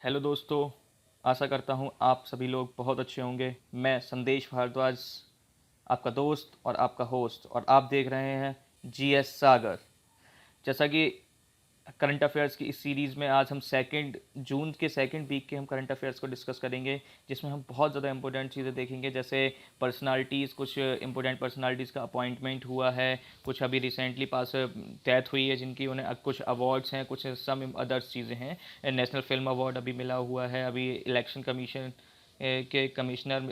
Hello दोस्तों। आशा करता हूँ आप सभी लोग बहुत अच्छे होंगे। मैं संदेश भारद्वाज, आपका दोस्त और आपका होस्ट, और आप देख रहे हैं जीएस सागर। जैसा कि करंट अफेयर्स की इस सीरीज़ में आज हम सेकंड जून के सेकंड वीक के हम करंट अफेयर्स को डिस्कस करेंगे, जिसमें हम बहुत ज़्यादा इंपॉर्टेंट चीज़ें देखेंगे, जैसे पर्सनालिटीज़। कुछ इंपॉर्टेंट पर्सनालिटीज़ का अपॉइंटमेंट हुआ है, कुछ अभी रिसेंटली पास डेथ हुई है जिनकी, उन्हें कुछ अवार्ड्स हैं, कुछ सम अदर्स चीज़ें हैं। नेशनल फिल्म अवार्ड अभी मिला हुआ है, अभी इलेक्शन कमीशन के कमिश्नर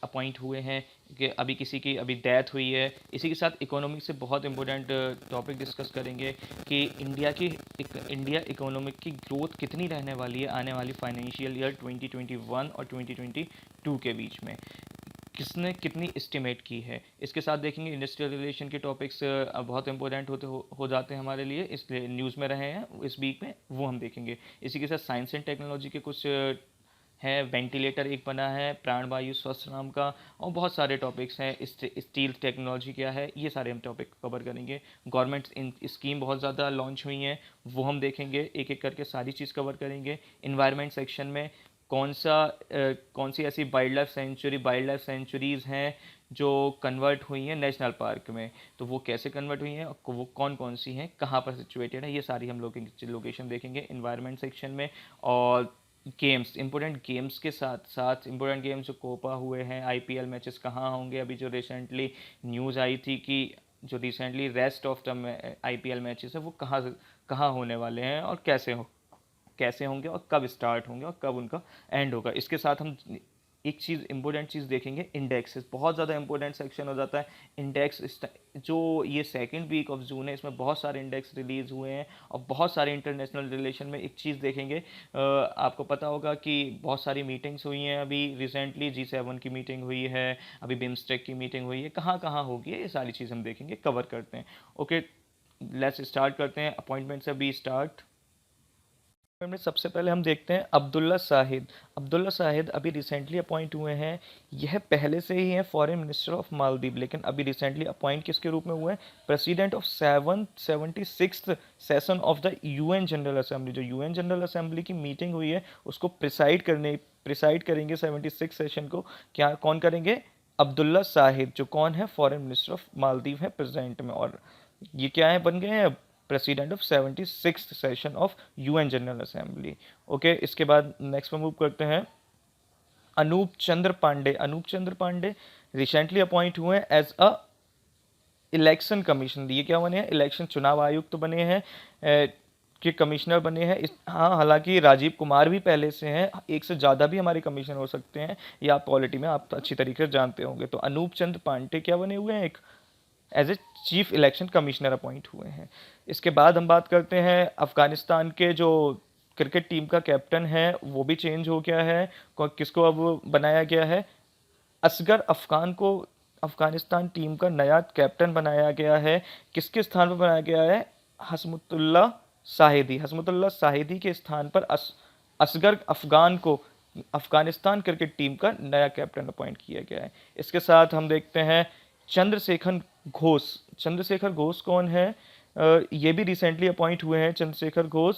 अपॉइंट हुए हैं, कि अभी किसी की अभी डेथ हुई है। इसी के साथ इकोनॉमिक से बहुत इंपॉर्टेंट टॉपिक डिस्कस करेंगे कि इंडिया इकोनॉमिक की ग्रोथ कितनी रहने वाली है आने वाली फाइनेंशियल ईयर 2021 और 2022 के बीच में, किसने कितनी एस्टिमेट की है। इसके साथ देखेंगे इंडस्ट्रियल रिलेशन के टॉपिक्स बहुत इंपॉर्टेंट हो जाते हैं हमारे लिए, इसलिए न्यूज़ में रहे हैं इस वीक में, वो हम देखेंगे। इसी के साथ साइंस एंड टेक्नोलॉजी के कुछ है, वेंटिलेटर एक बना है, प्राणवायु स्वस्थ नाम का, और बहुत सारे टॉपिक्स हैं। स्टील टेक्नोलॉजी क्या है, ये सारे हम टॉपिक कवर करेंगे। गवर्नमेंट इन स्कीम बहुत ज़्यादा लॉन्च हुई हैं, वो हम देखेंगे, एक एक करके सारी चीज़ कवर करेंगे। इन्वायरमेंट सेक्शन में कौन सी ऐसी वाइल्ड लाइफ सेंचुरीज़ हैं जो कन्वर्ट हुई हैं नेशनल पार्क में, तो वो कैसे कन्वर्ट हुई हैं, वो कौन कौन सी हैं, कहाँ पर सिचुएटेड है, ये सारी हम लोग लोकेशन देखेंगे इन्वायरमेंट सेक्शन में। और गेम्स, इंपॉर्टेंट गेम्स के साथ साथ इंपॉर्टेंट गेम्स जो कोपा हुए हैं, आईपीएल मैचेस कहाँ होंगे, अभी जो रिसेंटली न्यूज़ आई थी कि जो recently rest of the IPL matches है वो कहाँ होने वाले हैं, और कैसे होंगे, और कब स्टार्ट होंगे, और कब उनका एंड होगा। इसके साथ हम एक चीज़ इंपॉर्टेंट चीज़ देखेंगे, इंडेक्सेस। बहुत ज़्यादा इंपॉर्टेंट सेक्शन हो जाता है इंडेक्स। जो ये सेकंड वीक ऑफ जून है, इसमें बहुत सारे इंडेक्स रिलीज़ हुए हैं, और बहुत सारे इंटरनेशनल रिलेशन में एक चीज़ देखेंगे। आपको पता होगा कि बहुत सारी मीटिंग्स हुई हैं, अभी रिसेंटली G7 की मीटिंग हुई है, अभी बिम्स्टेक की मीटिंग हुई है, कहाँ कहाँ होगी ये सारी चीज़ हम देखेंगे, कवर करते हैं। ओके, लेट्स स्टार्ट करते हैं अपॉइंटमेंट से अभी स्टार्ट में। सबसे पहले हम देखते हैं अब्दुल्ला साहिद। अब्दुल्ला साहिद अभी रिसेंटली अपॉइंट हुए हैं। यह पहले से ही हैं फॉरेन मिनिस्टर ऑफ मालदीव, लेकिन अभी रिसेंटली अपॉइंट किसके रूप में हुए हैं? President of 776th session of the UN general assembly. जो यूएन जनरल असेंबली की मीटिंग हुई है उसको प्रिसाइड करेंगे 76 सेशन को। क्या कौन करेंगे? अब्दुल्ला साहिद, जो कौन है? फॉरेन मिनिस्टर ऑफ मालदीव है प्रेजेंट में, और ये क्या है, बन गए हैं president of 76th session of UN general assembly. Okay, इसके बाद नेक्स्ट में मूव करते हैं अनूप चंद्र पांडे। अनूप चंद्र पांडे रिसेंटली अपॉइंट हुए हैं एज अ इलेक्शन कमिश्नर। ये क्या बने हैं? इलेक्शन चुनाव आयुक्त बने हैं, के कमिश्नर बने हैं। हाँ, हालांकि राजीव कुमार भी पहले से हैं, एक से ज़्यादा भी हमारे कमिश्नर हो सकते हैं, ये आप पॉलिटी में आप अच्छी तरीके से जानते होंगे। तो अनूप चंद्र पांडे क्या बने हुए हैं? एक as a chief election commissioner appoint हुए हैं। इसके बाद हम बात करते हैं अफगानिस्तान के जो क्रिकेट टीम का कैप्टन है, वो भी चेंज हो गया है। किसको अब बनाया गया है? असगर अफगान को अफगानिस्तान टीम का नया कैप्टन बनाया गया है। किसके स्थान पर बनाया गया है? हसमुतुल्ला साहिदी। हसमुतुल्ला साहिदी के स्थान पर असगर अफगान को अफगानिस्तान क्रिकेट टीम का नया कैप्टन अपॉइंट किया गया है। इसके साथ हम देखते हैं चंद्रशेखर घोष। चंद्रशेखर घोष कौन है? ये भी रिसेंटली अपॉइंट हुए हैं चंद्रशेखर घोष।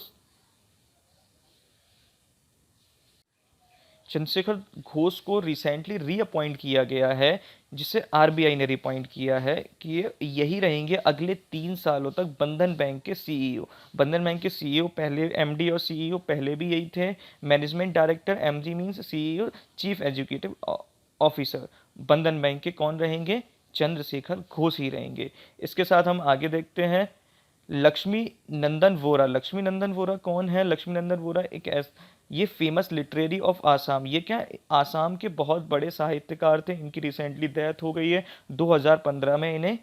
चंद्रशेखर घोष को रिसेंटली रीअपॉइंट किया गया है, जिसे आरबीआई ने रिअपॉइंट किया है कि ये यही रहेंगे अगले 3 सालों तक बंधन बैंक के सीईओ। बंधन बैंक के सीईओ पहले, एमडी और सीईओ पहले भी यही थे। Management director, MD means CEO, chief executive officer. बंधन बैंक के कौन रहेंगे? चंद्रशेखर घोष ही रहेंगे। इसके साथ हम आगे देखते हैं लक्ष्मी नंदन वोरा। लक्ष्मी नंदन वोरा कौन है? लक्ष्मी नंदन वोरा ये फेमस लिटरेरी ऑफ आसाम। ये क्या, आसाम के बहुत बड़े साहित्यकार थे, इनकी रिसेंटली डेथ हो गई है। 2015 में इन्हें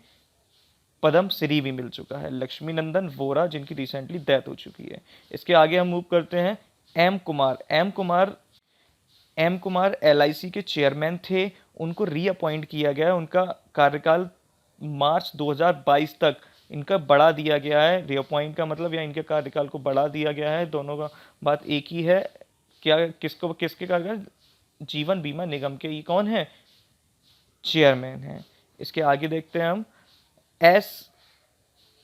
पद्म श्री भी मिल चुका है। लक्ष्मी नंदन वोरा, जिनकी रिसेंटली डेथ हो चुकी है। इसके आगे हम मूव करते हैं M Kumar. M Kumar LIC के चेयरमैन थे, उनको रीअपॉइंट किया गया है। उनका कार्यकाल मार्च 2022 तक इनका बढ़ा दिया गया है। रीअपॉइंट का मतलब, या इनके कार्यकाल को बढ़ा दिया गया है, दोनों का बात एक ही है। क्या, किसके कार्यकाल? जीवन बीमा निगम के ये कौन है? चेयरमैन है। इसके आगे देखते हैं हम एस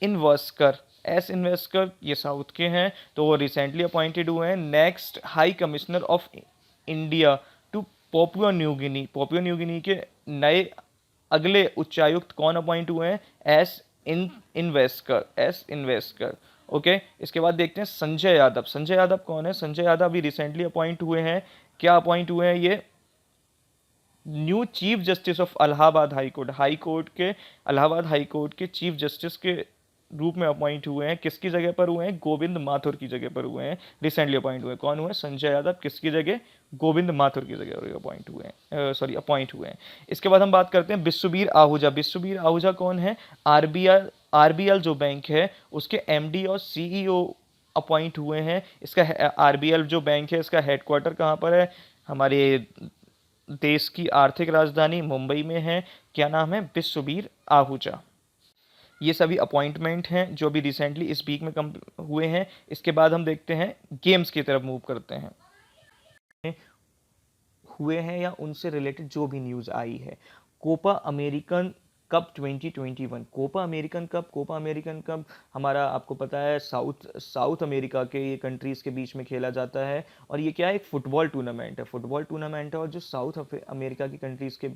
इनवर्सकर। एस इन्वेस्कर, ये साउथ के हैं, तो वो रिसेंटली अपॉइंटेड हुए हैं next high commissioner of India to Papua New Guinea. Papua New Guinea के नए अगले उच्चायुक्त कौन अपॉइंट हुए हैं? एस इन्वेस्कर। ओके, इसके बाद देखते हैं संजय यादव। संजय यादव कौन है? संजय यादव अभी रिसेंटली अपॉइंट हुए हैं। क्या अपॉइंट हुए हैं ये? New chief justice of Allahabad high court. High court के, इलाहाबाद हाई कोर्ट के चीफ जस्टिस के रूप में अपॉइंट हुए हैं। किसकी जगह पर हुए हैं? गोविंद माथुर की जगह पर हुए हैं, रिसेंटली अपॉइंट हुए हैं। कौन हुए? संजय यादव। किसकी जगह? गोविंद माथुर की जगह अपॉइंट हुए हैं, अपॉइंट हुए हैं। इसके बाद हम बात करते हैं बिस्वबीर आहूजा। बिस्वबीर आहूजा कौन है? आरबीएल जो बैंक है उसके एमडी और सीईओ अपॉइंट हुए हैं। इसका आरबीएल जो बैंक है इसका हेडक्वार्टर कहाँ पर है? हमारे देश की आर्थिक राजधानी मुंबई में है। क्या नाम है? बिस्वबीर आहूजा। ये सभी अपॉइंटमेंट हैं जो अभी रिसेंटली इस वीक में कम हुए हैं। इसके बाद हम देखते हैं गेम्स की तरफ मूव करते हैं, हुए हैं या उनसे रिलेटेड जो भी न्यूज़ आई है। Copa American cup 2021। Copa American cup हमारा, आपको पता है, साउथ अमेरिका के ये कंट्रीज़ के बीच में खेला जाता है। और ये क्या है? एक फुटबॉल टूर्नामेंट है और जो साउथ अमेरिका की कंट्रीज़ के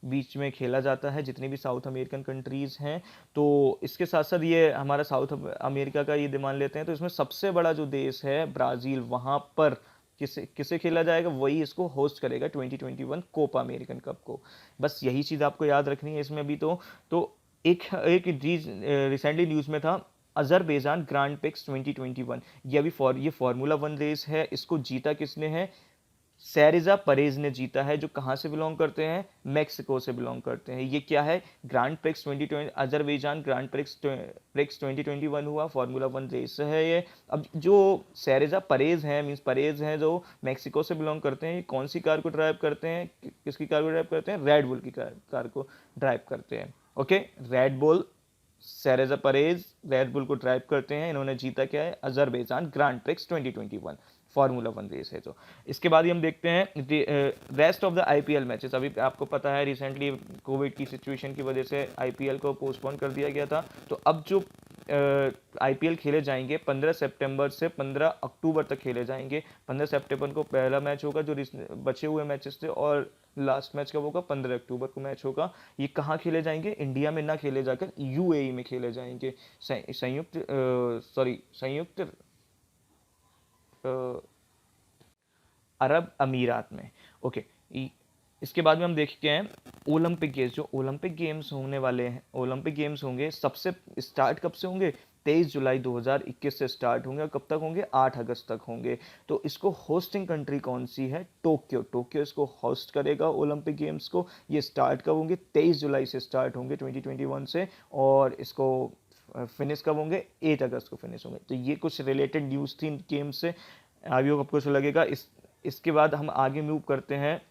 बीच में खेला जाता है, जितनी भी साउथ अमेरिकन कंट्रीज़ हैं। तो इसके साथ साथ ये हमारा साउथ अमेरिका का ये मान लेते हैं, तो इसमें सबसे बड़ा जो देश है ब्राज़ील, वहाँ पर किसे किसे खेला जाएगा? वही इसको होस्ट करेगा 2021 कोपा अमेरिकन कप को। बस यही चीज़ आपको याद रखनी है इसमें अभी। तो एक एक रिसेंटली न्यूज़ में था, अजरबैजान ग्रांड प्रिक्स 2021। ये फार्मूला वन रेस है, इसको जीता किसने है? सैरिजा परेज ने जीता है, जो कहाँ से बिलोंग करते हैं? मैक्सिको से बिलोंग करते हैं। ये क्या है? Grand prix 2020, Azerbaijan Grand Prix 2021 हुआ, फार्मूला वन रेस है ये। अब जो सैरिजा परेज हैं, मीन्स परेज हैं, जो मैक्सिको से बिलोंग करते हैं, ये कौन सी कार को ड्राइव करते हैं? किसकी कार को ड्राइव करते हैं? रेड बुल की कार को ड्राइव करते हैं। Okay, Red Bull, Sergio Perez Red Bull को ड्राइव करते हैं। इन्होंने जीता क्या है? Azerbaijan Grand Prix 2021 Formula One race है। तो इसके बाद ही हम देखते हैं rest of the IPL matches. अभी आपको पता है रिसेंटली कोविड की सिचुएशन की वजह से आईपीएल को पोस्टपोन कर दिया गया था। तो अब जो आईपीएल खेले जाएंगे 15 सितंबर से 15 अक्टूबर तक खेले जाएंगे। 15 सितंबर को पहला मैच होगा जो बचे हुए मैचेस थे, और लास्ट मैच कब होगा? 15 अक्टूबर को मैच होगा। ये कहाँ खेले जाएंगे? इंडिया में ना खेले जाकर यूएई में खेले जाएंगे, संयुक्त अरब अमीरात में। ओके, इसके बाद में हम देखते हैं ओलंपिक गेम्स। जो ओलंपिक गेम्स होने वाले हैं, ओलंपिक गेम्स होंगे, सबसे स्टार्ट कब से होंगे? 23 जुलाई 2021 से स्टार्ट होंगे, और कब तक होंगे? 8 अगस्त तक होंगे। तो इसको होस्टिंग कंट्री कौन सी है? टोक्यो इसको होस्ट करेगा ओलंपिक गेम्स को। ये स्टार्ट कब होंगे? 23 जुलाई से स्टार्ट होंगे 2021 से, और इसको फिनिश कब होंगे? 8 अगस्त को फिनिश होंगे। तो ये कुछ रिलेटेड न्यूज़ थी गेम से, आई होप आपको अच्छा लगेगा। इसके बाद हम आगे मूव करते हैं,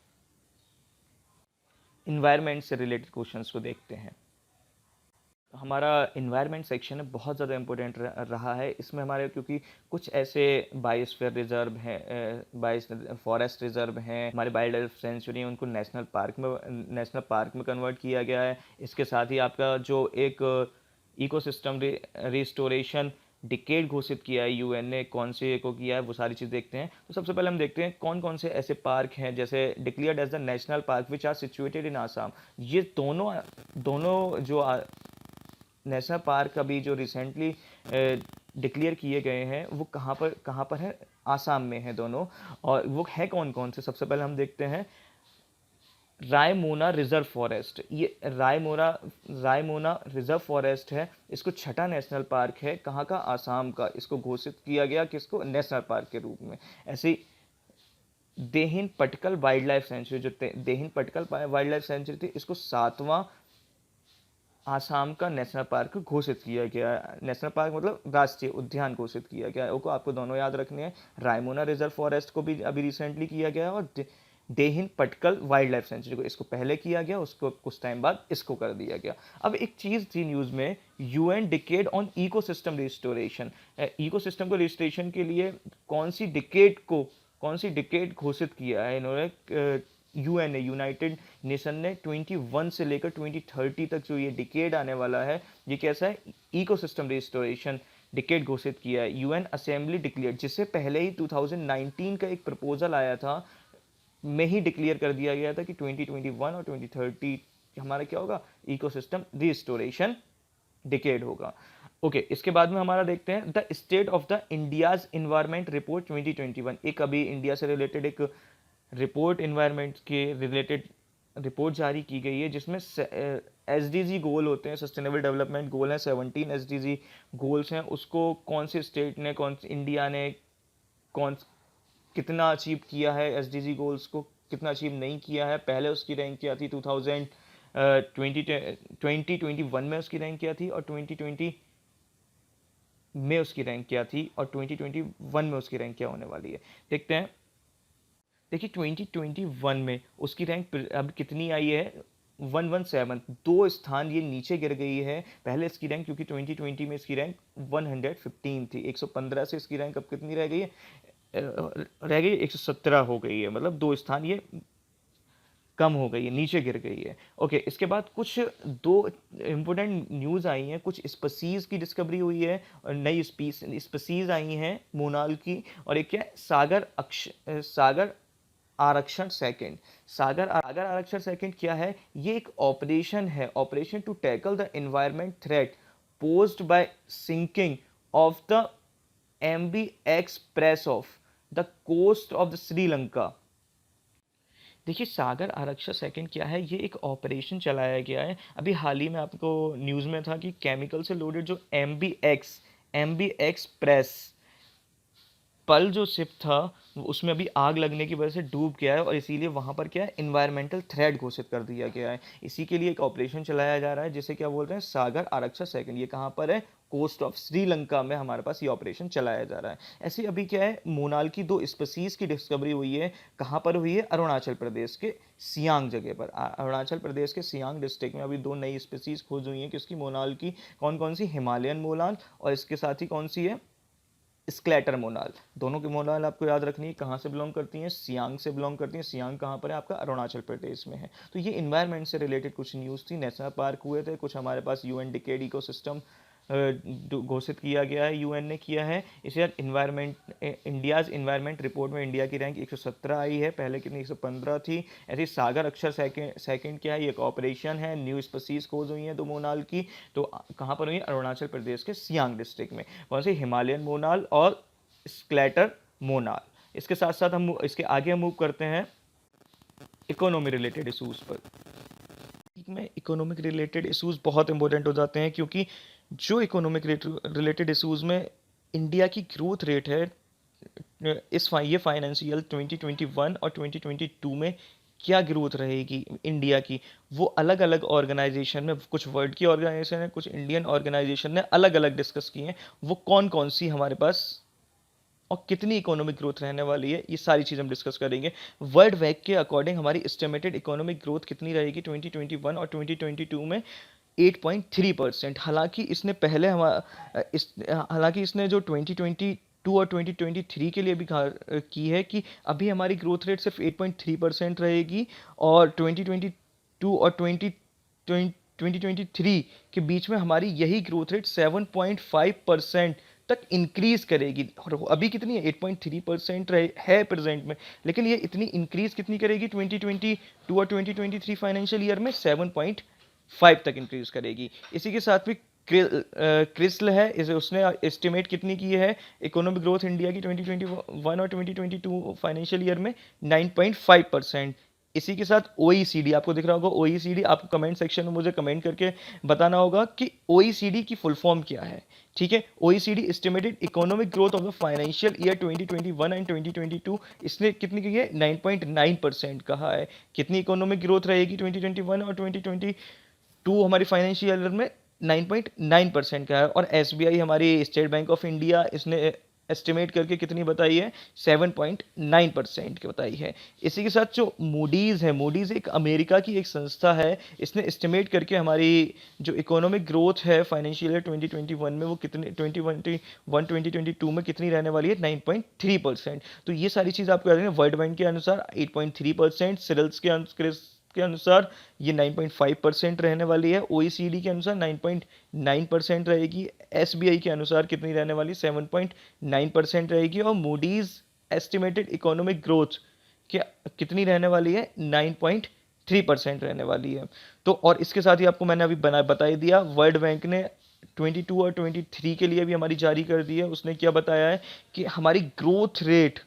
इन्वायरमेंट से रिलेटेड क्वेश्चंस को देखते हैं। हमारा इन्वायरमेंट सेक्शन है बहुत ज़्यादा इंपॉर्टेंट रहा है इसमें हमारे, क्योंकि कुछ ऐसे बायोस्फीयर रिजर्व हैं, फॉरेस्ट रिजर्व हैं, हमारे वाइल्ड लाइफ सेंचुरी, उनको नेशनल पार्क में कन्वर्ट किया गया है। इसके साथ ही आपका जो एक इकोसिस्टम रिस्टोरेशन डिकेड घोषित किया है यूएन ने, कौन से को किया है, वो सारी चीज़ देखते हैं। तो सबसे पहले हम देखते हैं कौन कौन से ऐसे पार्क हैं जैसे declared as the national park which are situated in Assam. ये दोनों जो नेशनल पार्क अभी जो रिसेंटली डिक्लेयर किए गए हैं, वो कहाँ पर है? आसाम में है दोनों। और वो है कौन कौन से? सबसे पहले हम देखते हैं रायमोना रिजर्व फॉरेस्ट। ये रायमोना रिजर्व फॉरेस्ट है, इसको छठा नेशनल पार्क है। कहाँ का? आसाम का। इसको घोषित किया गया किसको? नेशनल पार्क के रूप में। ऐसे देहिन पटकल वाइल्ड लाइफ सेंचुरी, जो देहिन पटकल वाइल्ड लाइफ सेंचुरी थी, इसको 7वां आसाम का नेशनल पार्क घोषित किया गया है। नेशनल पार्क मतलब राष्ट्रीय उद्यान घोषित किया गया है। वो आपको दोनों याद रखने हैं। रायमोना रिजर्व फॉरेस्ट को भी अभी रिसेंटली किया गया है, और देहिन पटकल वाइल्ड लाइफ सेंचुरी को इसको पहले किया गया, उसको कुछ टाइम बाद इसको कर दिया गया। अब एक चीज़ थी न्यूज़ में, UN decade on ecosystem restoration. Ecosystem को रिस्टोरेशन के लिए कौन सी डिकेड घोषित किया है इन्होंने? यूएन ने, यूनाइटेड नेशन ने 21 से लेकर 2030 तक जो ये डिकेड आने वाला है, ये कैसा है? इकोसिस्टम रिस्टोरेशन डिकेड घोषित किया है। यूएन असेंबली डिक्लेयर, जिससे पहले ही 2019 का एक प्रपोजल आया था में ही डिक्लेयर कर दिया गया था कि 2021 और 2030 हमारा क्या होगा, इकोसिस्टम रिस्टोरेशन डिकेड होगा। ओके, इसके बाद में हमारा देखते हैं the state of the India's environment report 2021। एक अभी इंडिया से रिलेटेड एक रिपोर्ट इन्वायरमेंट के रिलेटेड रिपोर्ट जारी की गई है, जिसमें एसडीजी गोल होते हैं, सस्टेनेबल डेवलपमेंट गोल हैं, 17 एसडीजी गोल्स हैं, उसको कौन से स्टेट ने, कौन इंडिया ने कौन कितना अचीव किया है, एसडीजी गोल्स को कितना अचीव नहीं किया है। पहले उसकी रैंक क्या थी, 2021 में उसकी रैंक क्या थी, और 2020 में उसकी रैंक क्या थी, और 2021 में उसकी रैंक क्या होने वाली है, देखते हैं। देखिए 2021 में उसकी रैंक अब कितनी आई है, 117, 2 स्थान ये नीचे गिर गई है। पहले इसकी रैंक, क्योंकि 2020 में इसकी रैंक 115 थी, 115 से इसकी रैंक अब कितनी रह गई है, रह गई 117 हो गई है, मतलब 2 स्थान ये कम हो गई है, नीचे गिर गई है। ओके, इसके बाद कुछ 2 इम्पोर्टेंट न्यूज़ आई हैं, कुछ स्पीसीज की डिस्कवरी हुई है और नई स्पीसीज आई हैं मोनाल की, और एक क्या है, सागर आरक्षण सेकंड। सागर आरक्षण सेकंड क्या है, ये एक ऑपरेशन है, operation to tackle the environment threat posed by sinking of the MB express off the coast of the Sri Lanka. देखिए सागर आरक्षण सेकंड क्या है, ये एक ऑपरेशन चलाया गया है। अभी हाल ही में आपको न्यूज़ में था कि केमिकल से लोडेड जो MB एक्सप्रेस पल जो शिप था, उसमें अभी आग लगने की वजह से डूब गया है, और इसीलिए वहाँ पर क्या है, इन्वायरमेंटल थ्रेट घोषित कर दिया गया है। इसी के लिए एक ऑपरेशन चलाया जा रहा है, जिसे क्या बोलते हैं, सागर आरक्षण सेकंड। ये कहाँ पर है, कोस्ट ऑफ श्रीलंका में हमारे पास ये ऑपरेशन चलाया जा रहा है। ऐसे अभी क्या है, मोनाल की 2 स्पीसीज की डिस्कवरी हुई है। कहाँ पर हुई है, अरुणाचल प्रदेश के सियांग जगह पर। अरुणाचल प्रदेश के सियांग डिस्ट्रिक्ट में अभी 2 नई स्पीसीज खोज हुई हैं। किसकी, मोनाल की। कौन कौन सी, हिमालयन मोनाल, और इसके साथ ही कौन सी है, स्क्लैटर मोनाल। दोनों की मोनाल आपको याद रखनी है, कहाँ से बिलोंग करती हैं, सियांग से बिलोंग करती हैं। सियांग कहाँ पर है, आपका अरुणाचल प्रदेश में है। तो ये इन्वायरमेंट से रिलेटेड कुछ न्यूज़ थी। नेशनल पार्क हुए थे कुछ, हमारे पास यूएन डिकेड इकोसिस्टम घोषित किया गया है, यूएन ने किया है इसे। इंडियाज इन्वायरमेंट रिपोर्ट में इंडिया की रैंक 117 आई है, पहले कितनी 115 थी। ऐसे सागर अक्षर सेकंड क्या है, ये एक ऑपरेशन है, न्यू स्पीसीज खोज हुई हैं 2 मोनाल की। तो कहाँ पर हुई है, अरुणाचल प्रदेश के सियांग डिस्ट्रिक्ट में। कौन सी, हिमालयन मोनाल और स्क्लैटर मोनाल। इसके साथ साथ हम इसके आगे मूव करते हैं इकोनॉमी रिलेटेड इशूज़ पर। में इकोनॉमिक रिलेटेड इश्यूज बहुत इंपॉर्टेंट हो जाते हैं, क्योंकि जो इकोनॉमिक रिलेटेड इश्यूज में इंडिया की ग्रोथ रेट है, ये फाइनेंशियल 2021 और 2022 में क्या ग्रोथ रहेगी इंडिया की, वो अलग अलग ऑर्गेनाइजेशन में, कुछ वर्ल्ड की ऑर्गेनाइजेशन है, कुछ इंडियन ऑर्गेनाइजेशन ने अलग अलग डिस्कस किए हैं। वो कौन कौन सी हमारे पास और कितनी इकोनॉमिक ग्रोथ रहने वाली है, ये सारी चीज़ हम डिस्कस करेंगे। वर्ल्ड बैंक के अकॉर्डिंग हमारी एस्टिमेटेड इकोनॉमिक ग्रोथ कितनी रहेगी 2021 और 2022 में, 8.3%। हालांकि इसने जो 2022 और 2023 के लिए भी की है कि अभी हमारी ग्रोथ रेट सिर्फ 8.3% रहेगी, और 2022 और 2023 के बीच में हमारी यही ग्रोथ रेट 7.5% तक इंक्रीज करेगी। और अभी कितनी है, 8.3% है प्रेजेंट में, लेकिन ये इतनी इंक्रीज कितनी करेगी 2022 और 2023 फाइनेंशियल ईयर में, 7.5 तक इंक्रीज करेगी। इसी के साथ भी क्रिस्ल है, इसे उसने एस्टिमेट कितनी की है इकोनॉमिक ग्रोथ इंडिया की 2021 और 2022 फाइनेंशियल ईयर में, 9.5%। इसी के साथ OECD, आपको दिख रहा होगा OECD, आपको कमेंट सेक्शन में मुझे कमेंट करके बताना होगा कि OECD की फुल फॉर्म क्या है। ठीक है, OECD estimated economic growth of the financial year 2021 and 2022, इसने कितनी की है, 9.9% कहा है। कितनी इकोनॉमिक ग्रोथ रहेगी 2021 और 2022 हमारी फाइनेंशियल ईयर में, 9.9% का है। और SBI, हमारी स्टेट बैंक ऑफ इंडिया, इसने एस्टिमेट करके कितनी बताई है, 7.9% की बताई है। इसी के साथ जो मूडीज़ है, मूडीज़ एक अमेरिका की एक संस्था है, इसने एस्टिमेट करके हमारी जो इकोनॉमिक ग्रोथ है फाइनेंशियल ईयर 2021 में, वो कितनी 2022 में कितनी रहने वाली है, 9.3%। तो ये सारी चीज़ आपको याद रखना। वर्ल्ड बैंक के अनुसार 8.3%, सिरल्स के के अनुसार ये 9.5% रहने वाली है, OECD के अनुसार 9.9% रहेगी, SBI के अनुसार कितनी रहने वाली, 7.9% रहेगी, और मूडीज एस्टिमेटेड इकोनॉमिक ग्रोथ क्या कितनी रहने वाली है, 9.3% रहने वाली है। तो और इसके साथ ही आपको मैंने अभी बता ही दिया, वर्ल्ड बैंक ने 22 और 23 के लिए भी हमारी जारी कर दी है। उसने क्या बताया है कि हमारी growth rate,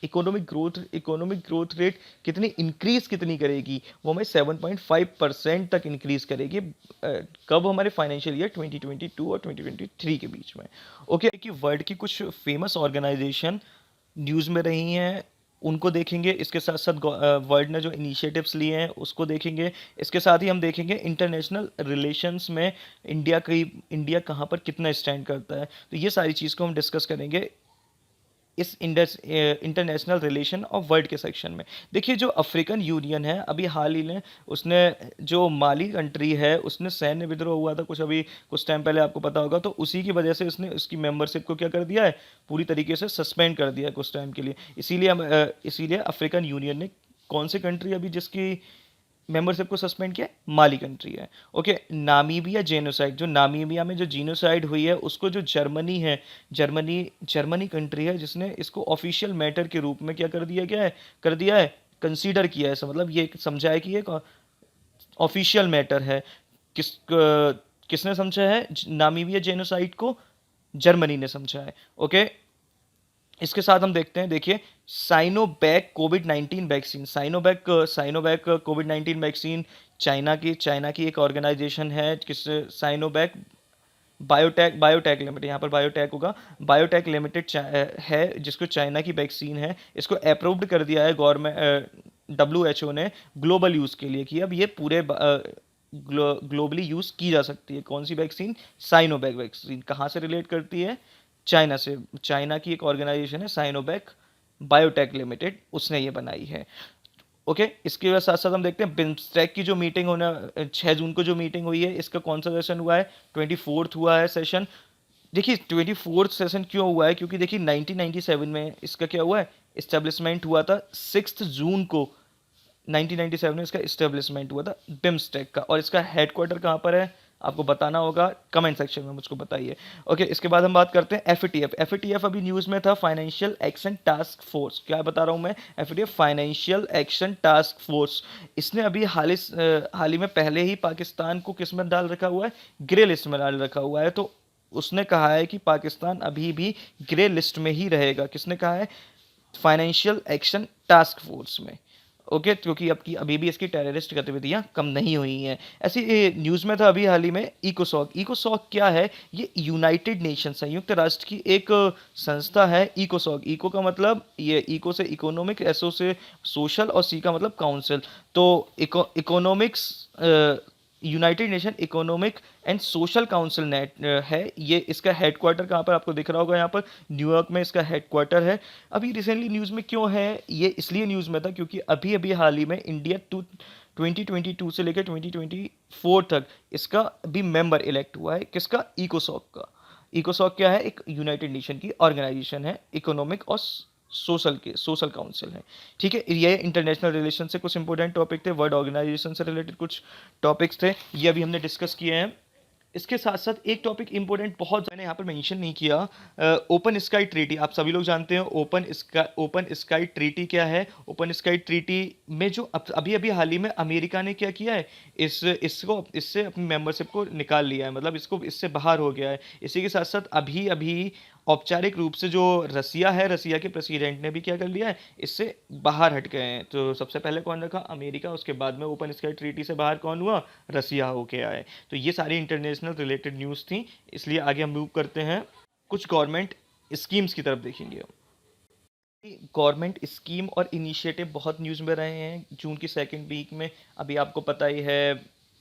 economic growth rate कितनी करेगी, वो हमें 7.5% तक इंक्रीज करेगी। कब, हमारे फाइनेंशियल ईयर 2022 और 2023 के बीच में। ओके, कि वर्ल्ड की कुछ फेमस ऑर्गेनाइजेशन न्यूज़ में रही हैं, उनको देखेंगे। इसके साथ साथ वर्ल्ड ने जो इनिशिएटिव्स लिए हैं उसको देखेंगे। इसके साथ ही हम देखेंगे इंटरनेशनल रिलेशंस में इंडिया कहाँ पर कितना स्टैंड करता है। तो ये सारी चीज़ को हम डिस्कस करेंगे इस इंटरनेशनल रिलेशन ऑफ वर्ल्ड के सेक्शन में। देखिए, जो अफ्रीकन यूनियन है, अभी हाल ही में उसने, जो माली कंट्री है, उसने सैन्य विद्रोह हुआ था कुछ टाइम पहले, आपको पता होगा। तो उसी की वजह से उसने उसकी मेंबरशिप को क्या कर दिया है, पूरी तरीके से सस्पेंड कर दिया है कुछ टाइम के लिए। इसीलिए अफ्रीकन यूनियन ने, कौन सी कंट्री अभी जिसकी मेंबरशिप को सस्पेंड किया, माली कंट्री है। ओके, नामीबिया जेनोसाइड, जो नामीबिया में जो जीनोसाइड हुई है, उसको जो जर्मनी है, जर्मनी कंट्री है, जिसने इसको ऑफिशियल मैटर के रूप में क्या कर दिया है, कंसीडर किया है। मतलब ये समझा है कि ये ऑफिशियल मैटर है। किसने समझा है नामीबिया जेनोसाइड को, जर्मनी ने समझा है। ओके, इसके साथ हम देखते हैं, देखिए, साइनोवैक कोविड 19 वैक्सीन, चाइना की एक ऑर्गेनाइजेशन है, साइनोवैक बायोटेक लिमिटेड, यहाँ पर बायोटेक होगा, बायोटेक लिमिटेड है, जिसको चाइना की वैक्सीन है। इसको अप्रूव्ड कर दिया है गवर्नमेंट, WHO ने ग्लोबल यूज़ के लिए, कि अब ये पूरे ग्लोबली यूज़ की जा सकती है। कौन सी वैक्सीन, साइनोवैक वैक्सीन। कहाँ से रिलेट करती है, चाइना से। चाइना की एक ऑर्गेनाइजेशन है साइनोवैक बायोटेक लिमिटेड, उसने ये बनाई है। ओके, इसके साथ साथ हम देखते हैं बिम्स्टेक की जो मीटिंग होना, 6 जून को जो मीटिंग हुई है, इसका कौन सा सेशन हुआ है, 24th हुआ है सेशन। देखिए, 24th सेशन क्यों हुआ है, क्योंकि देखिए 1997 में इसका क्या हुआ है, इस्टेब्लिशमेंट हुआ था 6 जून को। 1997 में इसका इस्टेब्लिशमेंट हुआ था बिम्स्टेक का, और इसका हेडक्वार्टर कहाँ पर है, आपको बताना होगा, कमेंट सेक्शन में मुझको बताइए। ओके, इसके बाद हम बात करते हैं एफएटीएफ अभी न्यूज़ में था, फाइनेंशियल एक्शन टास्क फोर्स। क्या बता रहा हूँ मैं, FATF financial action task force. इसने अभी हाल ही में पहले ही पाकिस्तान को किस में डाल रखा हुआ है, ग्रे लिस्ट में डाल रखा हुआ है। तो उसने कहा है कि पाकिस्तान अभी भी ग्रे लिस्ट में ही रहेगा। किसने कहा है, फाइनेंशियल एक्शन टास्क फोर्स में। ओके, क्योंकि अभी भी इसकी टेररिस्ट गतिविधियां कम नहीं हुई हैं। ऐसी न्यूज़ में था अभी हाल ही में, इकोसॉक क्या है, ये यूनाइटेड नेशन, संयुक्त राष्ट्र की एक संस्था है। इको का मतलब, ये इको से इकोनॉमिक, एसओ से सोशल, और सी का मतलब काउंसिल। तो economics, United nation economic and social council net है ये। इसका हेडक्वार्टर कहाँ पर आपको दिख रहा होगा, यहाँ पर न्यूयॉर्क में इसका हेडक्वार्टर है। अभी रिसेंटली न्यूज़ में क्यों है ये, इसलिए न्यूज़ में था क्योंकि अभी अभी हाल ही में इंडिया 2022 से लेकर 2024 तक इसका भी मेंबर इलेक्ट हुआ है। किसका, इकोसॉक का। इकोसॉक क्या है, एक यूनाइटेड नेशन की ऑर्गेनाइजेशन है, इकोनॉमिक और सोशल काउंसिल है। ठीक है, ये इंटरनेशनल रिलेशन से कुछ इंपॉर्टेंट टॉपिक थे, वर्ल्ड ऑर्गेनाइजेशन से रिलेटेड कुछ टॉपिक्स थे, ये अभी हमने डिस्कस किए हैं। इसके साथ साथ एक टॉपिक इंपॉर्टेंट, बहुत मैंने यहाँ पर मेंशन नहीं किया, ओपन स्काई ट्रीटी। आप सभी लोग जानते हैं ओपन स्काई ट्रीटी क्या है। ओपन स्काई ट्रीटी में जो अभी अभी हाल ही में अमेरिका ने क्या किया है, इससे अपनी मेंबरशिप को निकाल लिया है, मतलब इससे बाहर हो गया है। इसी के साथ साथ अभी अभी औपचारिक रूप से जो रसिया के प्रेसिडेंट ने भी क्या कर लिया है, इससे बाहर हट गए हैं। तो सबसे पहले कौन रखा, अमेरिका, उसके बाद में ओपन स्काई ट्रीटी से बाहर कौन हुआ, रसिया होके आए। तो ये सारी इंटरनेशनल रिलेटेड न्यूज़ थी। इसलिए आगे हम मूव करते हैं, कुछ गवर्नमेंट स्कीम्स की तरफ देखेंगे। गवर्नमेंट स्कीम और इनिशिएटिव बहुत न्यूज़ में रहे हैं जून की सेकेंड वीक में। अभी आपको पता ही है,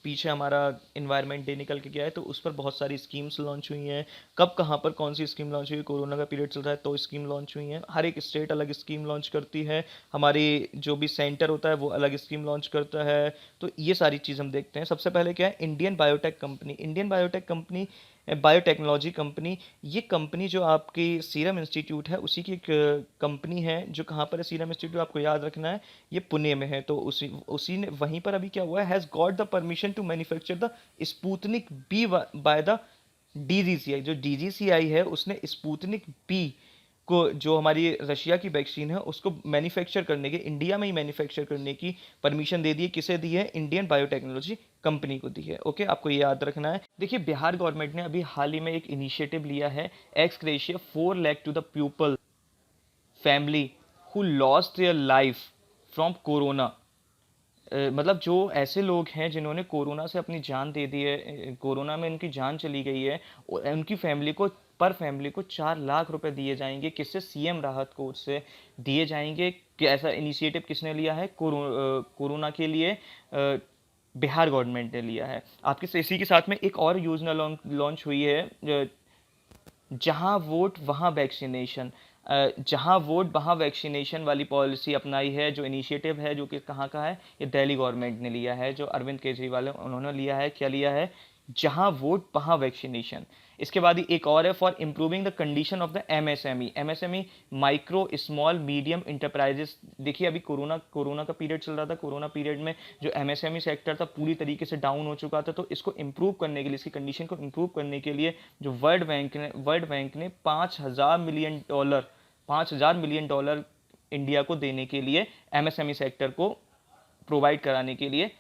पीछे हमारा इन्वायरमेंट डे निकल के गया है, तो उस पर बहुत सारी स्कीम्स लॉन्च हुई हैं। कब कहाँ पर कौन सी स्कीम लॉन्च हुई है, कोरोना का पीरियड चल रहा है तो स्कीम लॉन्च हुई है। हर एक स्टेट अलग स्कीम लॉन्च करती है, हमारी जो भी सेंटर होता है वो अलग स्कीम लॉन्च करता है। तो ये सारी चीज़ हम देखते हैं। सबसे पहले क्या है, Indian biotech company biotechnology company, ये कंपनी जो आपकी सीरम इंस्टीट्यूट है उसी की एक कंपनी है। जो कहाँ पर है सीरम इंस्टीट्यूट, आपको याद रखना है, ये पुणे में है। तो उसी उसी ने वहीं पर अभी क्या हुआ है, has got the permission to manufacture the Sputnik V by the DGCI. जो डीजीसीआई है उसने स्पुतनिक बी को, जो हमारी रशिया की वैक्सीन है, उसको मैन्युफैक्चर करने के, इंडिया में ही मैन्युफैक्चर करने की परमिशन दे दी है। किसे दी है? इंडियन बायोटेक्नोलॉजी कंपनी को दी है। ओके, आपको ये याद रखना है। देखिए, बिहार गवर्नमेंट ने अभी हाल ही में एक इनिशिएटिव लिया है, ex gratia 4 lakh to the people family who lost their life from corona. मतलब जो ऐसे लोग हैं जिन्होंने कोरोना से अपनी जान दे दी है, कोरोना में उनकी जान चली गई है, उनकी फैमिली को, पर फैमिली को 4 लाख रुपए दिए जाएंगे। किससे? सीएम राहत कोष से दिए जाएंगे। कि ऐसा इनिशिएटिव किसने लिया है? कोरोना के लिए बिहार गवर्नमेंट ने लिया है। आपके इसी के साथ में एक और योजना लॉन्च हुई है, जहां वोट वहां वैक्सीनेशन। जहां वोट वहां वैक्सीनेशन वाली पॉलिसी अपनाई है, जो इनिशिएटिव है, जो कि कहाँ का है, ये दिल्ली गवर्नमेंट ने लिया है, जो अरविंद केजरीवाल है उन्होंने लिया है। क्या लिया है? जहां वोट वहां वैक्सीनेशन। इसके बाद ही एक और है, for improving the condition of the MSME. MSME micro small medium enterprises. देखिए, अभी कोरोना का पीरियड चल रहा था। कोरोना पीरियड में जो एमएसएमई सेक्टर था पूरी तरीके से डाउन हो चुका था। तो इसको इम्प्रूव करने के लिए, इसकी कंडीशन को इम्प्रूव करने के लिए, जो वर्ल्ड बैंक ने $5,000 मिलियन इंडिया को देने के लिए, एमएसएमई सेक्टर को प्रोवाइड कराने के लिए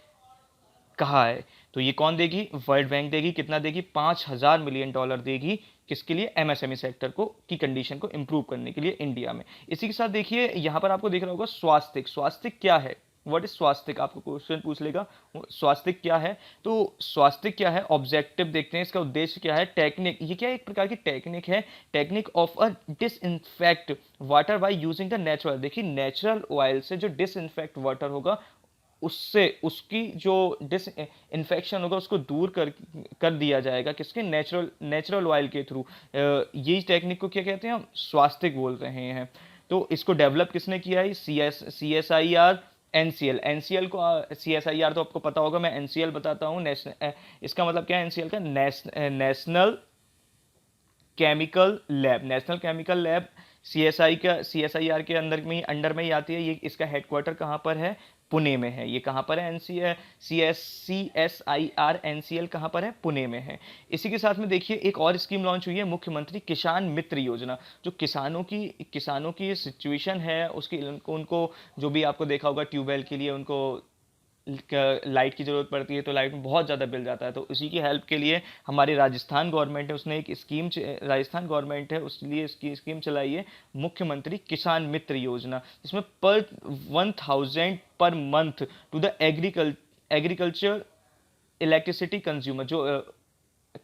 कहा है। तो ये कौन देगी? वर्ल्ड बैंक देगी। कितना देगी? $5,000 मिलियन देगी। किसके लिए? एमएसएमई सेक्टर को, की कंडीशन को इंप्रूव करने के लिए इंडिया में। इसी के साथ देखिए, यहां पर आपको दिख रहा होगा स्वास्थ्य। स्वास्थ्य क्या है? व्हाट इज स्वास्थ्य? आपको क्वेश्चन पूछ लेगा, स्वास्थ्य क्या है। तो स्वास्थ्य क्या है, ऑब्जेक्टिव देखते हैं, इसका उद्देश्य क्या है। टेक्निक, ये क्या एक प्रकार की टेक्निक है, technique of a disinfect water by using the natural. देखिए, नेचुरल ऑयल से जो डिसइंफेक्ट वाटर होगा, उससे उसकी जो डिस इन्फेक्शन होगा उसको दूर कर दिया जाएगा। किसके? नेचुरल ऑयल के थ्रू। यही टेक्निक को क्या कहते हैं? हम स्वास्थ्य बोल रहे हैं। तो इसको डेवलप किसने किया है? CSIR NCL। एनसीएल को, CSIR तो आपको पता होगा, मैं NCL बताता हूँ। इसका मतलब क्या है NCL का? National chemical lab. National chemical lab CSIR के अंडर में ही आती है। ये इसका हेडक्वार्टर कहाँ पर है? पुणे में है। ये कहाँ पर है? CSIR NCL कहाँ पर है? पुणे में है। इसी के साथ में देखिए, एक और स्कीम लॉन्च हुई है, मुख्यमंत्री किसान मित्र योजना। जो किसानों की सिचुएशन है, उसकी उनको जो भी आपको देखा होगा, ट्यूबवेल के लिए उनको लाइट की ज़रूरत पड़ती है, तो लाइट में बहुत ज़्यादा बिल जाता है। तो उसी की हेल्प के लिए हमारी राजस्थान गवर्नमेंट है, उसने एक स्कीम, राजस्थान गवर्नमेंट है उसलिए इसकी स्कीम चलाई है, मुख्यमंत्री किसान मित्र योजना, जिसमें पर 1,000 per month to the agriculture electricity consumer. जो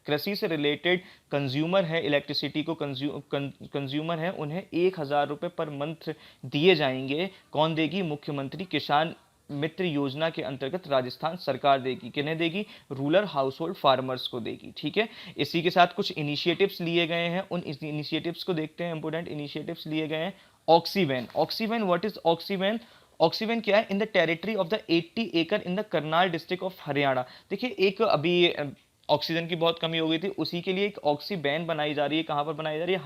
कृषि से रिलेटेड कंज्यूमर है, इलेक्ट्रिसिटी को कंज्यूमर है, उन्हें 1,000 रुपये पर मंथ दिए जाएंगे। कौन देगी? मुख्यमंत्री किसान मित्र योजना के अंतर्गत राजस्थान सरकार देगी। किन्हें देगी? रूरल हाउस होल्ड फार्मर्स को देगी। ठीक है। इसी के साथ कुछ इनिशिएटिव्स लिए गए हैं, उन इनिशिएटिव्स को देखते हैं। इंपोर्टेंट इनिशिएटिव्स लिए गए हैं। ऑक्सीवैन। ऑक्सीवैन, व्हाट इज ऑक्सीवैन? ऑक्सीवैन क्या है? In the territory of the 80 एकड़ in the Karnal district of Haryana. देखिए, एक अभी ऑक्सीजन की बहुत कमी हो गई थी, उसी के लिए एक ऑक्सीवैन बनाई जा रही है। कहाँ पर बनाई जा रही है?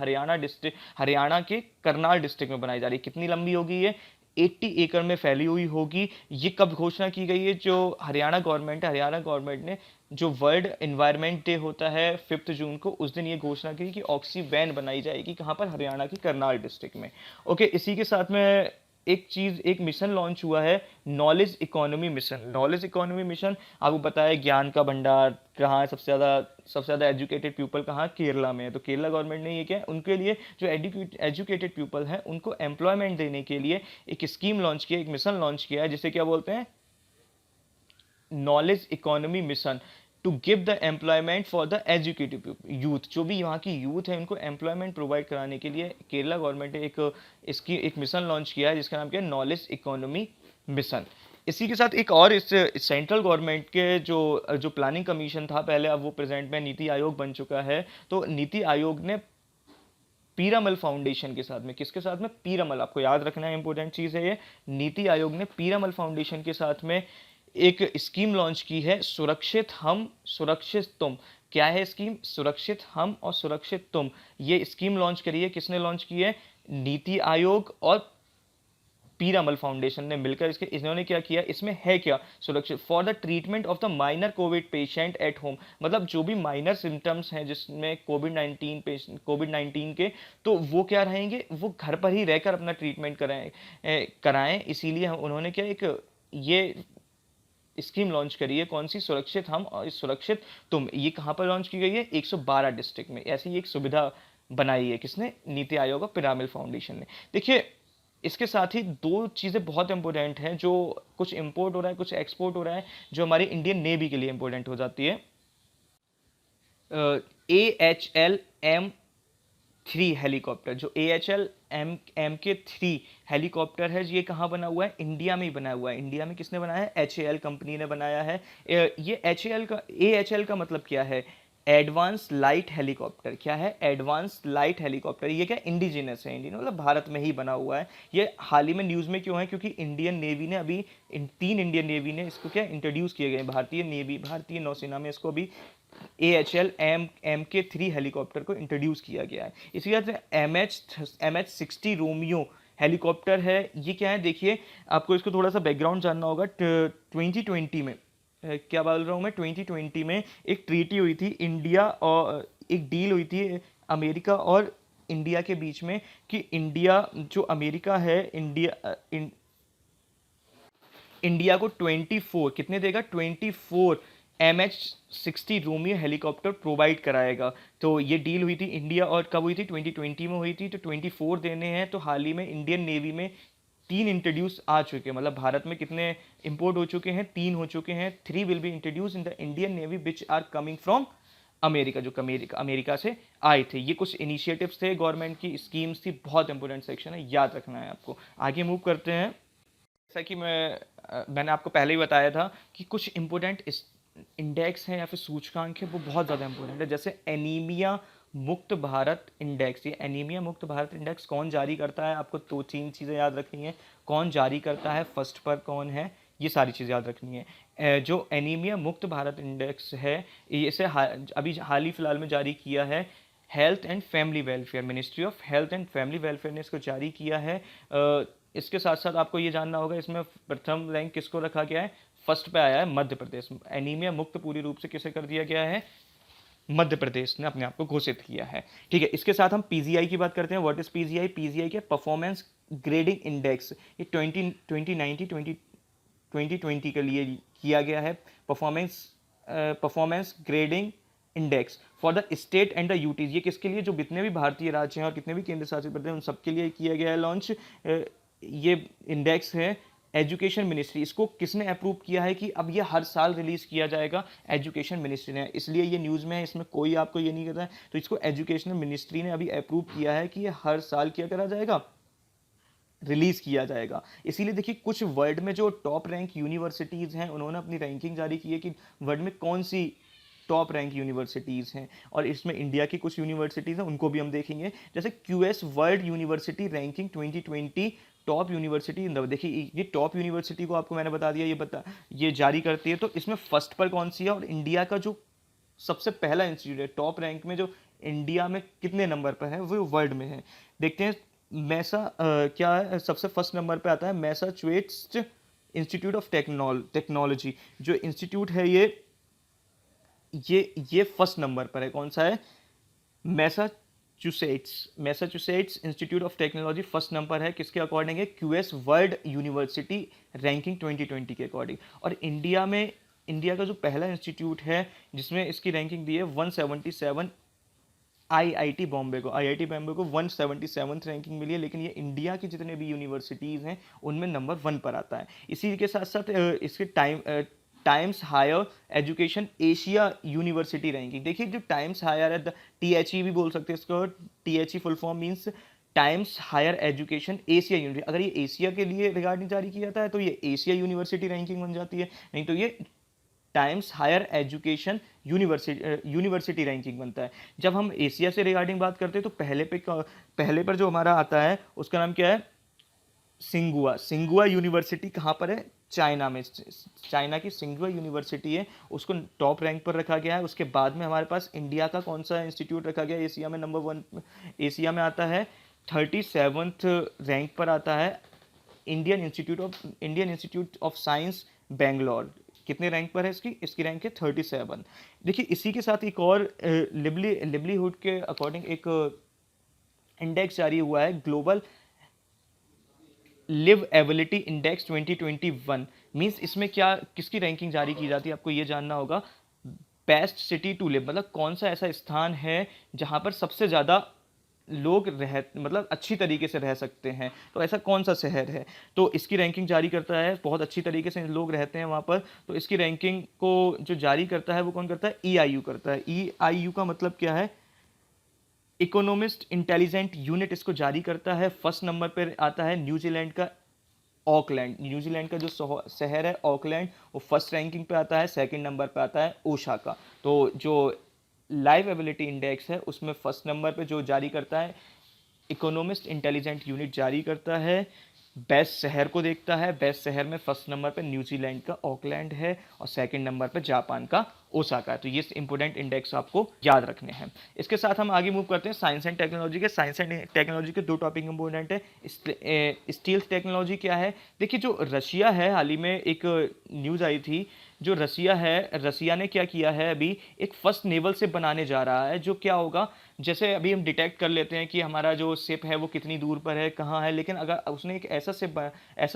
हरियाणा के करनाल डिस्ट्रिक्ट में बनाई जा रही है। कितनी लंबी होगी ये? 80 एकड़ में फैली हुई होगी। ये कब घोषणा की गई है? जो हरियाणा गवर्नमेंट ने, जो वर्ल्ड इन्वायरमेंट डे होता है 5 जून को, उस दिन ये घोषणा की कि ऑक्सीवैन बनाई जाएगी। कहाँ पर? हरियाणा की करनाल डिस्ट्रिक्ट में। ओके, इसी के साथ में एक मिशन लॉन्च हुआ है, knowledge economy mission. Knowledge economy mission आपको पता है, ज्ञान का भंडार कहाँ है? सबसे ज़्यादा एजुकेटेड पीपल कहाँ? केरला में है। तो केरला गवर्नमेंट ने ये क्या है, उनके लिए जो एजुकेटेड पीपल हैं उनको एम्प्लॉयमेंट देने के लिए एक स्कीम लॉन्च किया, एक मिशन लॉन्च किया है, जिसे क्या बोलते हैं? Knowledge economy mission, to give the employment for the educative youth. जो भी यहाँ की यूथ है उनको एम्प्लॉयमेंट प्रोवाइड कराने के लिए केरला गवर्नमेंट ने एक मिशन लॉन्च किया है, जिसका नाम क्या है? Knowledge economy mission. इसी के साथ एक और, इस सेंट्रल गवर्नमेंट के जो प्लानिंग कमीशन था पहले, अब वो प्रेजेंट में नीति आयोग बन चुका है। तो नीति आयोग ने पीरामल फाउंडेशन के साथ में, किसके साथ में? पीरामल। आपको याद रखना है, इंपॉर्टेंट चीज़ है ये। नीति आयोग ने पीरामल फाउंडेशन के साथ में एक स्कीम लॉन्च की है, सुरक्षित हम सुरक्षित तुम। क्या है स्कीम? सुरक्षित हम और सुरक्षित तुम, ये स्कीम लॉन्च करी है। किसने लॉन्च की है? नीति आयोग और पीरामल फाउंडेशन ने मिलकर इसके इन्होंने क्या किया, इसमें है क्या, सुरक्षित for the treatment of the minor Covid patient at home, मतलब जो भी माइनर सिम्टम्स हैं जिसमें कोविड 19 के, तो वो क्या रहेंगे, वो घर पर ही रहकर अपना ट्रीटमेंट कराएं। इसीलिए उन्होंने क्या एक ये स्कीम लॉन्च करी है। कौन सी? सुरक्षित हम और सुरक्षित तुम। ये कहाँ पर लॉन्च की गई है? 112 डिस्ट्रिक्ट में ऐसी एक सुविधा बनाई है। किसने? नीति आयोग और पिरामिल फाउंडेशन ने। देखिए, इसके साथ ही दो चीज़ें बहुत इंपॉर्टेंट हैं, जो कुछ इंपोर्ट हो रहा है, कुछ एक्सपोर्ट हो रहा है, जो हमारी इंडियन नेवी के लिए इंपॉर्टेंट हो जाती है। AHL-M3 हेलीकॉप्टर, जो AHL-M के 3 हेलीकॉप्टर है, ये कहाँ बना हुआ है? इंडिया में ही बना हुआ है। इंडिया में किसने बनाया है? HAL कंपनी ने बनाया है। ये AHL का मतलब क्या है? Advance light helicopter. क्या है? Advance light helicopter. ये क्या? इंडिजिनस है, इंडियन मतलब भारत में ही बना हुआ है। ये हाल ही में न्यूज़ में क्यों है? क्योंकि इंडियन नेवी ने अभी 3 इंडियन नेवी ने इसको क्या इंट्रोड्यूस किए गए। भारतीय नेवी, भारतीय नौसेना में इसको अभी AHL-M के 3 हेलीकॉप्टर को इंट्रोड्यूस किया गया है। इसी तरह से MH-60 रोमियो हेलीकॉप्टर है। ये क्या है? देखिए, आपको इसको थोड़ा सा बैकग्राउंड जानना होगा। 2020 में, क्या बोल रहा हूँ मैं, 2020 में एक ट्रीटी हुई थी इंडिया और एक डील हुई थी अमेरिका और इंडिया के बीच में, कि इंडिया जो अमेरिका है, इंडिया को 24 कितने देगा? 24 MH-60 रोमियो हेलीकॉप्टर प्रोवाइड कराएगा। तो ये डील हुई थी इंडिया और कब हुई थी? 2020 में हुई थी। तो 24 देने हैं। तो हाल ही में इंडियन नेवी में 3 इंट्रोड्यूस आ चुके हैं। मतलब भारत में कितने इंपोर्ट हो चुके हैं? 3 हो चुके हैं। 3 will be introduce in the Indian navy which are coming from America, जो अमेरिका से आए थे। ये कुछ इनिशिएटिव्स थे, गवर्नमेंट की स्कीम्स थी। बहुत इंपॉर्टेंट सेक्शन है, याद रखना है आपको। आगे मूव करते हैं। जैसा कि मैंने आपको पहले ही बताया था कि कुछ इंपॉर्टेंट इंडेक्स हैं या फिर सूचकांक है, वो बहुत ज़्यादा इंपॉर्टेंट है। जैसे एनीमिया मुक्त भारत इंडेक्स। ये एनीमिया मुक्त भारत इंडेक्स कौन जारी करता है? आपको 2-3 चीज़ें याद रखनी है। कौन जारी करता है, फर्स्ट पर कौन है, ये सारी चीज़ें याद रखनी है। जो एनीमिया मुक्त भारत इंडेक्स है, इसे अभी हाल ही फिलहाल में जारी किया है health and family welfare, ministry of health and family welfare ने इसको जारी किया है। इसके साथ साथ आपको ये जानना होगा, इसमें प्रथम रैंक किसको रखा गया है? फर्स्ट पे आया है मध्य प्रदेश। एनीमिया मुक्त पूरी रूप से किसे कर दिया गया है? मध्य प्रदेश ने अपने आप को घोषित किया है। ठीक है, इसके साथ हम पीजीआई की बात करते हैं। What is PGI? पीजीआई क्या? Performance grading index. ये 2020 के लिए किया गया है। Performance grading index for the state and the UTs. ये किसके लिए? जो जितने भी भारतीय राज्य हैं और कितने भी केंद्र शासित प्रदेश हैं, उन सबके लिए किया गया है लॉन्च। ये इंडेक्स है। एजुकेशन मिनिस्ट्री, इसको किसने अप्रूव किया है कि अब ये हर साल रिलीज किया जाएगा? एजुकेशन मिनिस्ट्री ने। इसलिए ये न्यूज़ में है, इसमें कोई आपको ये नहीं कहता है। तो इसको एजुकेशन मिनिस्ट्री ने अभी अप्रूव किया है कि ये हर साल क्या करा जाएगा? रिलीज किया जाएगा। इसीलिए देखिए, कुछ वर्ल्ड में जो टॉप रैंक यूनिवर्सिटीज़ हैं, उन्होंने अपनी रैंकिंग जारी की है कि वर्ल्ड में कौन सी टॉप रैंक यूनिवर्सिटीज़ हैं, और इसमें इंडिया की कुछ यूनिवर्सिटीज़ हैं, उनको भी हम देखेंगे। जैसे QS world university ranking 2020 top university in the, देखिए ये टॉप यूनिवर्सिटी को आपको मैंने बता दिया, ये जारी करती है। तो इसमें फर्स्ट पर कौन सी है? और इंडिया का जो सबसे पहला इंस्टीट्यूट है टॉप रैंक में, जो इंडिया में कितने नंबर पर है, वो वर्ल्ड में है। देखते हैं। क्या है? सबसे फर्स्ट नंबर पे आता है मैसाचुसेट्स इंस्टीट्यूट ऑफ टेक्नोलॉजी। जो इंस्टीट्यूट है ये फर्स्ट नंबर पर है। कौन सा है? Massachusetts institute of technology first number है। किसके अकॉर्डिंग है? क्यूएस वर्ल्ड यूनिवर्सिटी रैंकिंग 2020 के अकॉर्डिंग। और इंडिया का जो पहला इंस्टीट्यूट है जिसमें इसकी रैंकिंग दी है 177, आईआईटी बॉम्बे को 177th रैंकिंग मिली है। लेकिन ये इंडिया की जितने भी यूनिवर्सिटीज़ हैं उनमें नंबर 1 पर आता है। इसी के साथ साथ इसके Times Higher Education Asia university ranking. देखिए, जो टाइम्स हायर है, THE भी बोल सकते हैं इसको। THE full form means Times Higher Education Asia university. अगर ये एशिया के लिए रिगार्डिंग जारी किया जाता है तो ये एशिया यूनिवर्सिटी रैंकिंग बन जाती है, नहीं तो ये Times Higher Education university ranking बनता है। जब हम एशिया से रिगार्डिंग बात करते हैं तो पहले पर जो हमारा आता है उसका नाम क्या है? सिंगुआ, सिंगुआ यूनिवर्सिटी कहाँ पर है? चाइना में। चाइना की सिंगुआ यूनिवर्सिटी है, उसको टॉप रैंक पर रखा गया है। उसके बाद में हमारे पास इंडिया का कौन सा इंस्टीट्यूट रखा गया है एशिया में? नंबर वन एशिया में आता है, 37th रैंक पर आता है Indian institute of science Bangalore. कितने रैंक पर है इसकी? इसकी रैंक है 37। देखिए इसी के साथ एक और लिवलीहुड के अकॉर्डिंग एक इंडेक्स जारी हुआ है, global live ability index 2021। Means इसमें क्या, किसकी रैंकिंग जारी की जाती है आपको ये जानना होगा। बेस्ट सिटी टू लिव, मतलब कौन सा ऐसा स्थान है जहां पर सबसे ज़्यादा लोग रह, मतलब अच्छी तरीके से रह सकते हैं, तो ऐसा कौन सा शहर है? तो इसकी रैंकिंग जारी करता है, बहुत अच्छी तरीके से लोग रहते हैं वहाँ पर, तो इसकी रैंकिंग को जो जारी करता है वो कौन करता है? EIU करता है। EIU का मतलब क्या है? इकोनॉमिस्ट इंटेलिजेंट यूनिट इसको जारी करता है। फर्स्ट नंबर पर आता है न्यूजीलैंड का ऑकलैंड। न्यूजीलैंड का जो शहर है ऑकलैंड, वो फर्स्ट रैंकिंग पे आता है। सेकंड नंबर पे आता है ओसाका। तो जो लाइव एबिलिटी इंडेक्स है उसमें फर्स्ट नंबर पे जो जारी करता है, इकोनॉमिस्ट इंटेलिजेंट यूनिट जारी करता है, बेस्ट शहर को देखता है। बेस्ट शहर में फर्स्ट नंबर पे न्यूजीलैंड का ऑकलैंड है और सेकंड नंबर पे जापान का ओसाका है। तो ये इंपोर्टेंट इंडेक्स आपको याद रखने हैं। इसके साथ हम आगे मूव करते हैं साइंस एंड टेक्नोलॉजी के। साइंस एंड टेक्नोलॉजी के दो टॉपिक इंपोर्टेंट है। स्टील टेक्नोलॉजी क्या है? देखिए जो रशिया है, हाल ही में एक न्यूज़ आई थी, जो रसिया है, रसिया ने क्या किया है, अभी एक फर्स्ट नेवल शिप बनाने जा रहा है। जो क्या होगा, जैसे अभी हम डिटेक्ट कर लेते हैं कि हमारा जो शिप है वो कितनी दूर पर है, कहाँ है, लेकिन अगर उसने एक ऐसा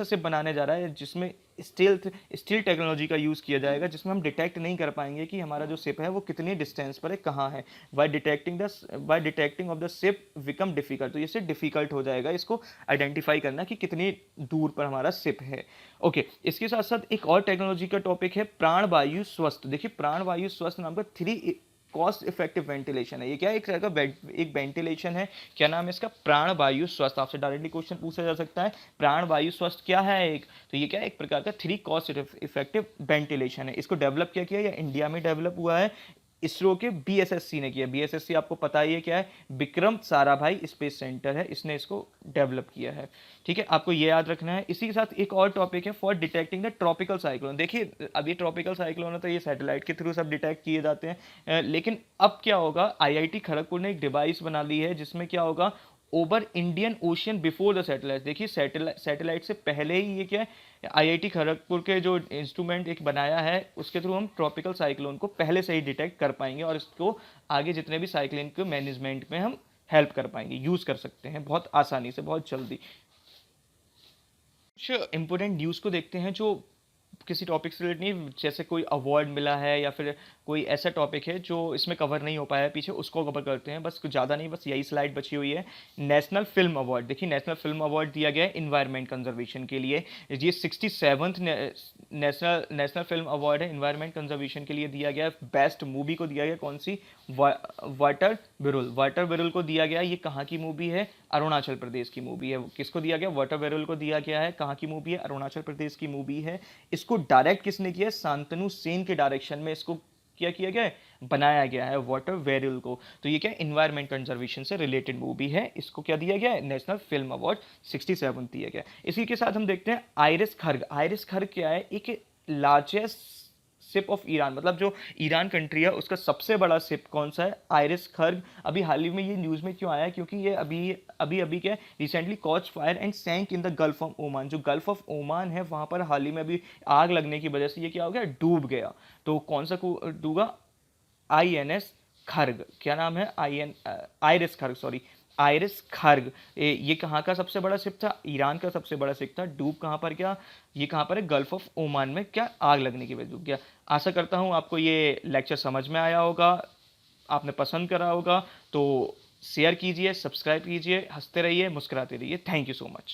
शिप बनाने जा रहा है जिसमें स्टील टेक्नोलॉजी का यूज़ किया जाएगा, जिसमें हम डिटेक्ट नहीं कर पाएंगे कि हमारा जो शिप है वो कितनी डिस्टेंस पर है, कहाँ है। By detecting of the ship become difficult, तो इससे डिफिकल्ट हो जाएगा इसको आइडेंटिफाई करना कि कितनी दूर पर हमारा शिप है। ओके, इसके साथ साथ एक और टेक्नोलॉजी का टॉपिक है प्राणवायु स्वस्थ। देखिए प्राणवायु स्वस्थ नाम का 3 कॉस्ट इफेक्टिव वेंटिलेशन है। ये क्या है? एक तरह का एक वेंटिलेशन है। क्या नाम है इसका? प्राणवायु स्वस्थ। आपसे डायरेक्टली क्वेश्चन पूछा जा सकता है, प्राणवायु स्वस्थ क्या है एक? तो ये क्या है? एक प्रकार का 3 कॉस्ट इफेक्टिव वेंटिलेशन है। इसको डेवलप क्या किया? या इंडिया में डेवलप हुआ है, इसरो के BSSC ने किया। BSSC आपको पता ही है क्या है? विक्रम साराभाई स्पेस सेंटर है, इसने इसको डेवलप किया है। ठीक है, आपको ये याद रखना है। इसी के साथ एक और टॉपिक है for detecting the tropical cyclone. देखिए अब ये ट्रॉपिकल साइक्लोन है तो ये सैटेलाइट के थ्रू सब डिटेक्ट किए जाते हैं, लेकिन अब क्या होगा, IIT खड़गपुर ने एक डिवाइस बना ली है जिसमें क्या होगा, over Indian ocean before the satellite. देखिए सैटेलाइट से पहले ही ये क्या है, IIT खड़गपुर के जो इंस्ट्रूमेंट एक बनाया है उसके थ्रू हम ट्रॉपिकल साइक्लोन को पहले से ही डिटेक्ट कर पाएंगे और इसको आगे जितने भी साइक्लोन के मैनेजमेंट में हम हेल्प कर पाएंगे, यूज़ कर सकते हैं बहुत आसानी से, बहुत जल्दी। कुछ इंपॉर्टेंट न्यूज़ को देखते हैं जो किसी टॉपिक से रिलेटेड नहीं, जैसे कोई अवार्ड मिला है या फिर कोई ऐसा टॉपिक है जो इसमें कवर नहीं हो पाया है पीछे, उसको कवर करते हैं। बस कुछ ज़्यादा नहीं, बस यही स्लाइड बची हुई है। नेशनल फिल्म अवार्ड, देखिए नेशनल फिल्म अवार्ड दिया गया है इन्वायरमेंट कंजर्वेशन के लिए। ये 67th नेशनल फिल्म अवार्ड है इन्वायरमेंट कंजर्वेशन के लिए दिया गया। बेस्ट मूवी को दिया गया कौन सी? वाटर बिरुल को दिया गया। ये कहाँ की मूवी है? अरुणाचल प्रदेश की मूवी है। किसको दिया गया? वाटर बिरुल को दिया गया है। कहाँ की मूवी है? अरुणाचल प्रदेश की मूवी है। इसको डायरेक्ट किसने किया है? शांतनु सेन के डायरेक्शन में इसको क्या किया गया है? बनाया गया है वाटर वेरियल को। तो ये क्या है? इन्वायरमेंट कंजर्वेशन से रिलेटेड मूवी है। इसको क्या दिया गया है? नेशनल फिल्म अवार्ड 67 दिया गया। इसी के साथ हम देखते हैं आइरिस खर्ग। आइरिस खर्ग क्या है? एक लार्जेस्ट शिप ऑफ ईरान, मतलब जो ईरान कंट्री है उसका सबसे बड़ा शिप कौन सा है? आइरिस खर्ग। अभी हाल ही में ये न्यूज़ में क्यों आया? क्योंकि ये अभी क्या, recently caught fire and sank in the Gulf of Oman. जो गल्फ ऑफ ओमान है वहाँ पर हाल ही में अभी आग लगने की वजह से ये क्या हो गया? डूब गया। तो कौन सा डूबा? INS खर्ग। क्या नाम है? Iris खर्ग, sorry iris खर्ग। ये कहाँ का सबसे बड़ा शिप था? ईरान का सबसे बड़ा शिप था। डूब कहाँ पर गया? ये कहाँ पर है? गल्फ ऑफ ओमान में क्या आग लगने की वजह डूब गया। आशा करता हूँ आपको ये लेक्चर समझ में आया होगा, आपने पसंद करा होगा। तो शेयर कीजिए, सब्सक्राइब कीजिए, हंसते रहिए, मुस्कुराते रहिए। Thank you so much.